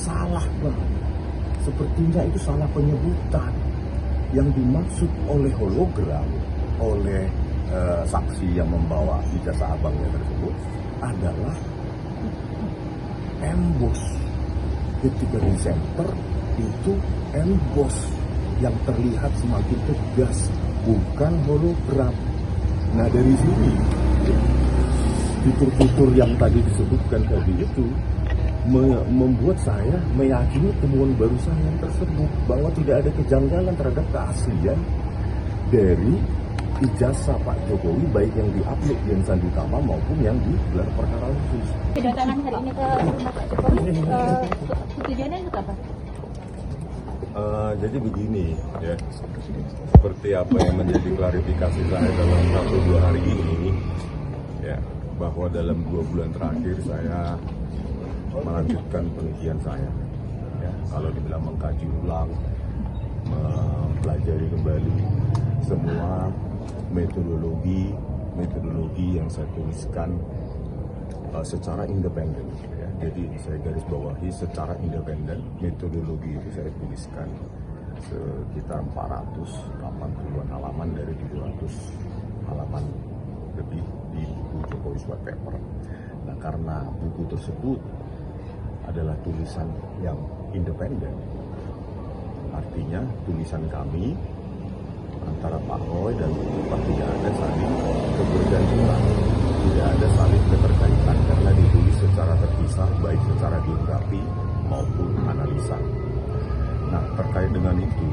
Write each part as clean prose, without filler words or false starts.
salah Bang. Sepertinya itu salah penyebutan. Yang dimaksud oleh hologram, oleh saksi yang membawa ijazah abangnya tersebut adalah emboss. Ketika di center itu emboss yang terlihat semakin tegas, bukan hologram. Nah dari sini fitur-fitur yang tadi disebutkan tadi itu membuat saya meyakini temuan baru saya tersebut bahwa tidak ada kejanggalan terhadap keaslian dari ijazah Pak Jokowi, baik yang diupload di Sandi Utama maupun yang di gelar perkara khusus. Kedatangan hari ini ke rumah Pak Jokowi, tujuannya untuk apa? Jadi begini ya, seperti apa yang menjadi klarifikasi saya dalam 1-2 hari ini ya, bahwa dalam 2 bulan terakhir saya melanjutkan penelitian saya ya, kalau dibilang mengkaji ulang, mempelajari kembali semua metodologi yang saya tuliskan secara independen ya. Jadi saya garis bawahi secara independen, metodologi itu saya tuliskan sekitar 480-an halaman dari 200 halaman lebih di buku Jokowi White Paper. Nah karena buku tersebut adalah tulisan yang independen, artinya tulisan kami antara Pak Roy dan Pak tidak ada saling kebergantungan, tidak ada saling keterkaitan karena ditulis secara terpisah, baik secara biografi maupun analisa. Nah terkait dengan itu,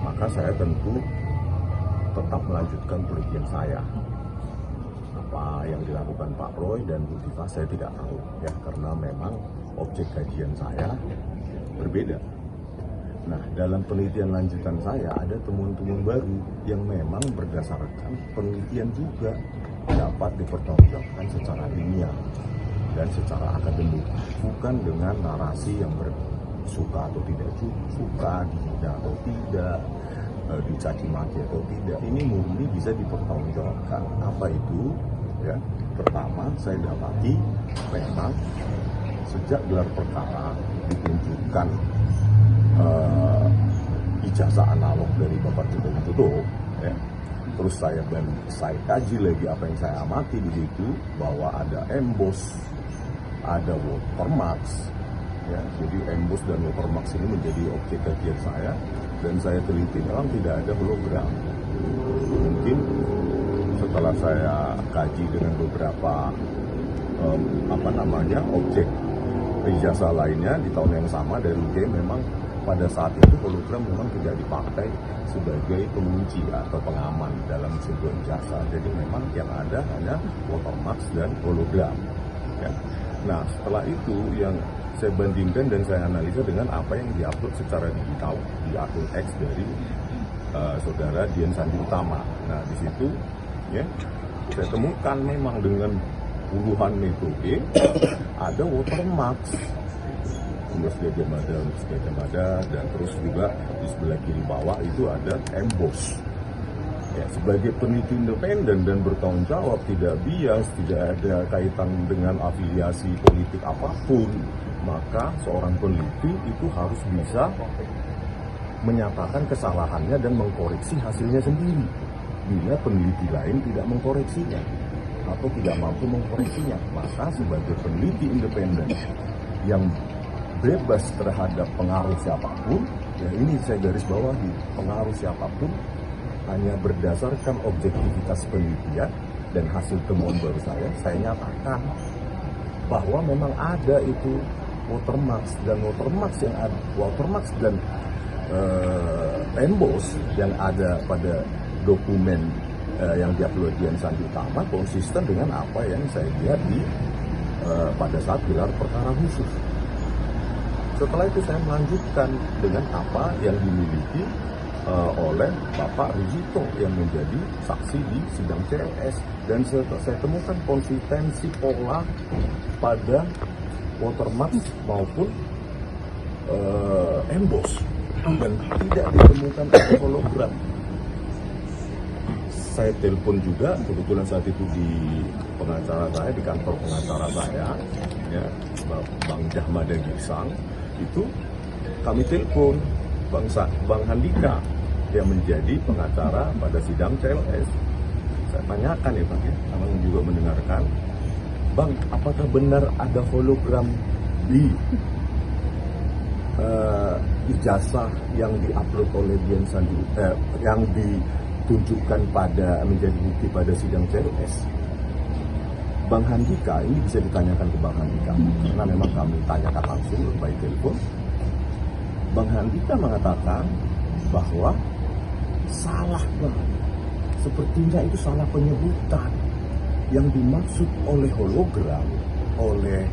maka saya tentu tetap melanjutkan penelitian saya. Apa yang dilakukan Pak Roy dan Bu Diva saya tidak tahu ya, karena memang objek kajian saya berbeda. Nah, dalam penelitian lanjutan saya ada temuan-temuan baru yang memang berdasarkan penelitian juga dapat dipertanggungjawabkan secara ilmiah dan secara akademik, bukan dengan narasi yang suka atau tidak suka, dihina atau tidak, dicaci maki atau tidak. Ini murni bisa dipertanggungjawabkan. Apa itu? Ya, pertama saya dapati memang sejak gelar perkara ditunjukkan ijazah analog dari Bapak Joko Widodo, ya. Terus saya kaji lagi apa yang saya amati di situ bahwa ada emboss, ada watermark, ya. Jadi emboss dan watermark ini menjadi objek kajian saya dan saya teliti memang tidak ada hologram. Mungkin setelah saya kaji dengan beberapa objek ijazah lainnya di tahun yang sama dari UGM, memang pada saat itu hologram memang tidak dipakai sebagai pengunci atau pengaman dalam sebuah ijazah. Jadi memang yang ada hanya watermark dan hologram. Ya. Nah setelah itu yang saya bandingkan dan saya analisa dengan apa yang diupload secara digital di akun X dari saudara Dian Sandi Utama. Nah di situ ya saya temukan memang dengan puluhan metode ada watermark. Gajah Mada, dan terus juga di sebelah kiri bawah itu ada emboss. Ya, sebagai peneliti independen dan bertanggung jawab, tidak bias, tidak ada kaitan dengan afiliasi politik apapun, maka seorang peneliti itu harus bisa menyatakan kesalahannya dan mengkoreksi hasilnya sendiri. Bila peneliti lain tidak mengkoreksinya atau tidak mampu mengkoreksinya, maka sebagai peneliti independen yang bebas terhadap pengaruh siapapun, ya ini saya garis bawahi, pengaruh siapapun hanya berdasarkan objektivitas penelitian dan hasil temuan baru saya nyatakan bahwa memang ada itu watermark dan emboss yang ada pada dokumen yang diupload Dian Sandi Utama konsisten dengan apa yang saya lihat di pada saat gelar perkara khusus. Setelah itu saya melanjutkan dengan apa yang dimiliki oleh Bapak Rizito yang menjadi saksi di sidang CLS, dan saya temukan konsistensi pola pada watermark maupun emboss dan tidak ditemukan hologram. Saya telepon juga, kebetulan saat itu di pengacara saya, di kantor pengacara saya, ya, Bang Jahmada Girsang. itu kami telepon Bang Handika yang menjadi pengacara pada sidang CLS. Saya tanyakan ya Bang, Abang juga mendengarkan, Bang, apakah benar ada hologram di ijazah yang diupload oleh Dian Sandi, yang ditunjukkan pada menjadi bukti pada sidang CLS? Bang Handika, ini bisa ditanyakan ke Bang Handika karena memang kami tanyakan langsung by telepon. Bang Handika mengatakan bahwa salah Bang, sepertinya itu salah penyebutan. Yang dimaksud oleh hologram oleh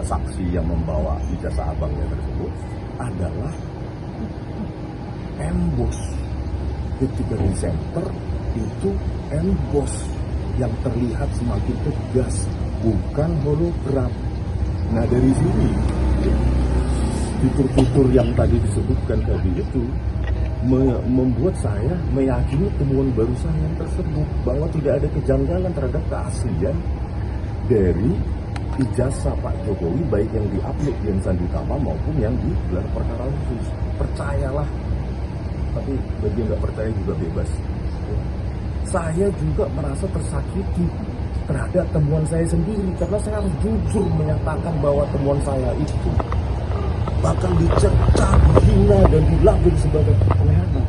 saksi yang membawa ijazah abangnya tersebut adalah emboss. Ketika di center itu emboss yang terlihat semakin tegas, bukan hologram. Nah dari sini fitur-fitur yang tadi disebutkan tadi itu membuat saya meyakini temuan baru saya tersebut bahwa tidak ada kejanggalan terhadap keaslian dari ijazah Pak Jokowi, baik yang diupload Dian Sandi Tama maupun yang di gelar perkara khusus. Percayalah, tapi bagi yang nggak percaya juga bebas. Saya juga merasa tersakiti terhadap temuan saya sendiri karena saya harus jujur menyatakan bahwa temuan saya itu bahkan dicerca, dihina dan dilabel sebagai pengkhianat.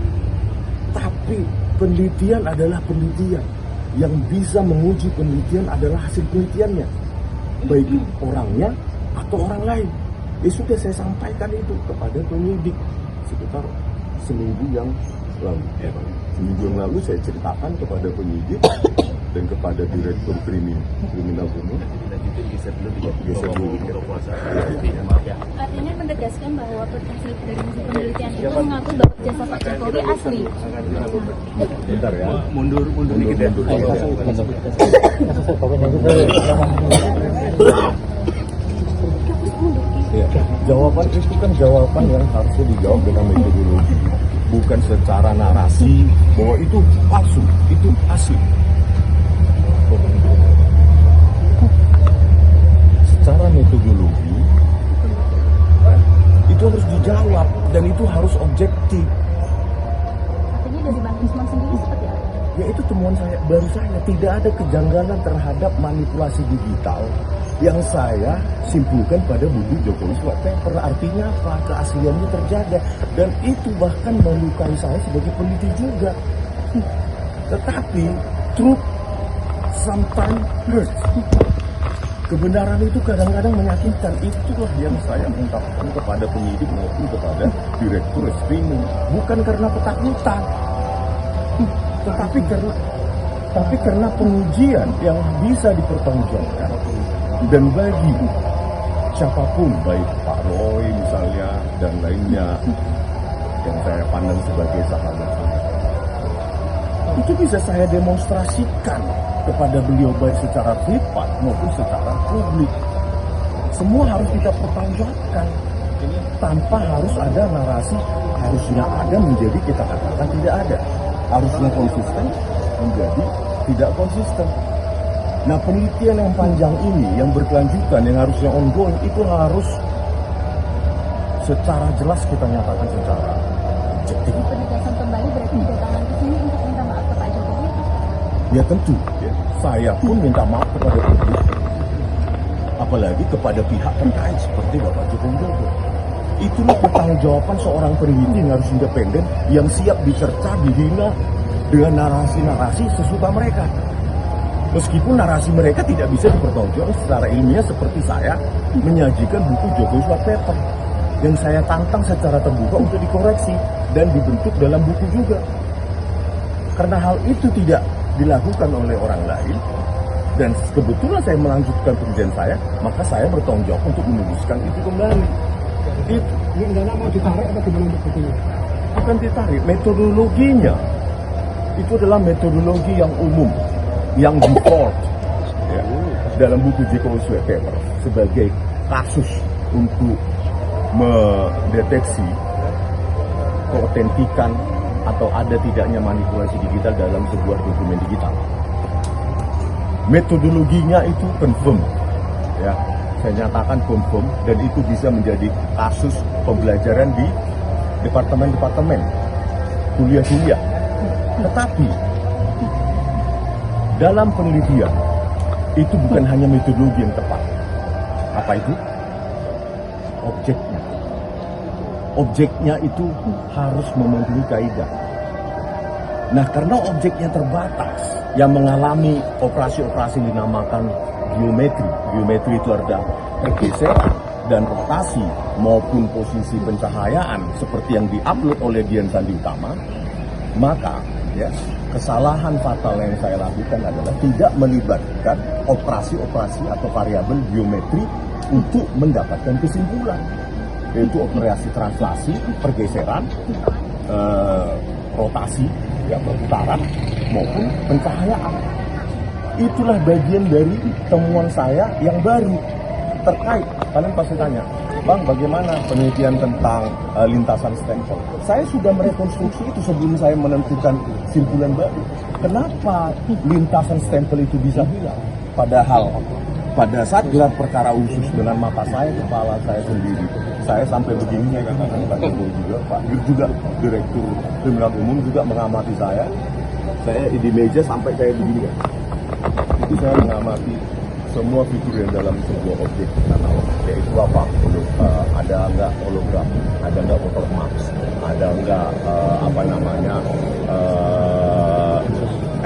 Tapi penelitian adalah penelitian. Yang bisa menguji penelitian adalah hasil penelitiannya, baik orangnya atau orang lain. Ya sudah, saya sampaikan itu kepada penyidik sekitar seminggu yang lalu. Seminggu yang lalu saya ceritakan kepada penyidik dan kepada Direktur Kriminal Umum. Artinya menegaskan bahwa hasil dari penelitian itu mengaku bahwa jasa Pak Jokowi asli. Bentar ya. Mundur dikit ya. Ya, jawaban itu kan jawaban yang harusnya dijawab dengan metodologi, bukan secara narasi bahwa itu palsu, itu asli. Secara metodologi itu harus dijawab dan itu harus objektif. Artinya dari Bang Usman sendiri seperti apa? Ya itu temuan saya, baru saya, tidak ada kejanggalan terhadap manipulasi digital yang saya simpulkan pada buku Jokowi White Paper. Artinya apa? Keasliannya terjaga dan itu bahkan melukai saya sebagai peneliti juga. Tetapi truth sometimes hurts. Kebenaran itu kadang-kadang menyakitkan. Itulah yang saya ungkapkan kepada penyidik maupun kepada Direktur Reskrimum. Bukan karena ketakutan, tapi karena pengujian yang bisa dipertanggungjawabkan. Dan bagi siapapun, baik Pak Roy misalnya dan lainnya yang saya pandang sebagai sahabat, itu bisa saya demonstrasikan kepada beliau baik secara privat maupun secara publik. Semua harus kita pertanggungjawabkan tanpa harus ada narasi harusnya ada menjadi kita katakan tidak ada, harusnya konsisten menjadi tidak konsisten. Nah penelitian yang panjang ini yang berkelanjutan yang harusnya ongoing itu harus secara jelas kita nyatakan secara objektif. Penegasan kembali berarti kedatangan ke sini untuk minta maaf ke Pak Jokowi? Ya tentu, ya. Saya pun minta maaf kepada publik, apalagi kepada pihak terkait seperti Bapak Joko Widodo. Itulah pertanggungjawaban seorang peneliti yang harus independen, yang siap dicerca, dihina dengan narasi-narasi sesuka mereka. Meskipun narasi mereka tidak bisa dipertanggungjawabkan secara ilmiah seperti saya menyajikan buku Jokowi White Paper yang saya tantang secara terbuka untuk dikoreksi dan dibentuk dalam buku juga. Karena hal itu tidak dilakukan oleh orang lain dan kebetulan saya melanjutkan pekerjaan saya, maka saya bertanggung jawab untuk menuliskan itu kembali. Ini dana mau ditarik atau gimana bukunya? Bukan ditarik, metodologinya itu adalah metodologi yang umum, yang default ya, dalam buku Jokowi White Paper sebagai kasus untuk mendeteksi keotentikan atau ada tidaknya manipulasi digital dalam sebuah dokumen digital. Metodologinya itu confirm, ya. saya nyatakan confirm, dan itu bisa menjadi kasus pembelajaran di departemen-departemen, kuliah-kuliah. Tetapi dalam penelitian itu bukan hanya metodologi yang tepat. Apa itu? Objeknya. Objeknya itu harus memenuhi kaidah. Nah, karena objeknya terbatas, yang mengalami operasi-operasi dinamakan geometri. Geometri itu ada pergeseran dan rotasi maupun posisi pencahayaan seperti yang diupload oleh Dian Sandi Utama, maka ya, kesalahan fatal yang saya lakukan adalah tidak melibatkan operasi-operasi atau variabel geometri untuk mendapatkan kesimpulan, yaitu operasi translasi, pergeseran, rotasi, ya, perputaran maupun pencahayaan. Itulah bagian dari temuan saya yang baru terkait. Kalian pasti tanya, Bang, bagaimana penelitian tentang lintasan stempel? Saya sudah merekonstruksi itu sebelum saya menentukan simpulan baru. Kenapa lintasan stempel itu bisa hilang? Padahal pada saat gelar perkara khusus dengan mata saya, kepala saya sendiri, saya sampai begini, saya katakan Pak Jokowi juga, Pak Dir juga, Direktur Kriminal Umum juga mengamati saya di meja sampai saya begini. Itu saya mengamati semua figur yang dalam sebuah objek analog, yaitu apa? Ada nggak hologram, ada nggak watermark, ada nggak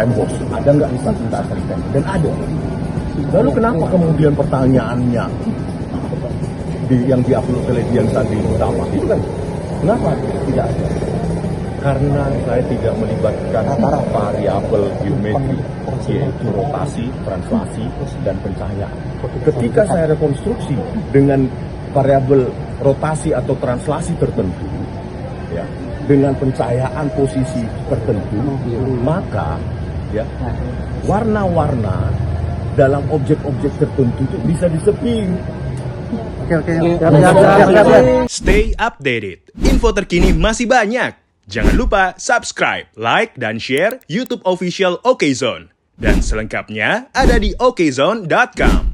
emboss, ada nggak lintasan stempel, dan ada. Lalu kenapa kemudian pertanyaannya yang diupload oleh Dian Sandi Utama itu kan kenapa tidak ada? Karena saya tidak melibatkan variabel geometri, yaitu rotasi, translasi, dan pencahayaan. Ketika saya rekonstruksi dengan variabel rotasi atau translasi tertentu, ya, dengan pencahayaan posisi tertentu, maka ya, warna-warna dalam objek-objek tertentu itu bisa diseping. Stay updated. Info terkini masih banyak. Jangan lupa subscribe, like, dan share YouTube official OKZone. Dan selengkapnya ada di okezone.com.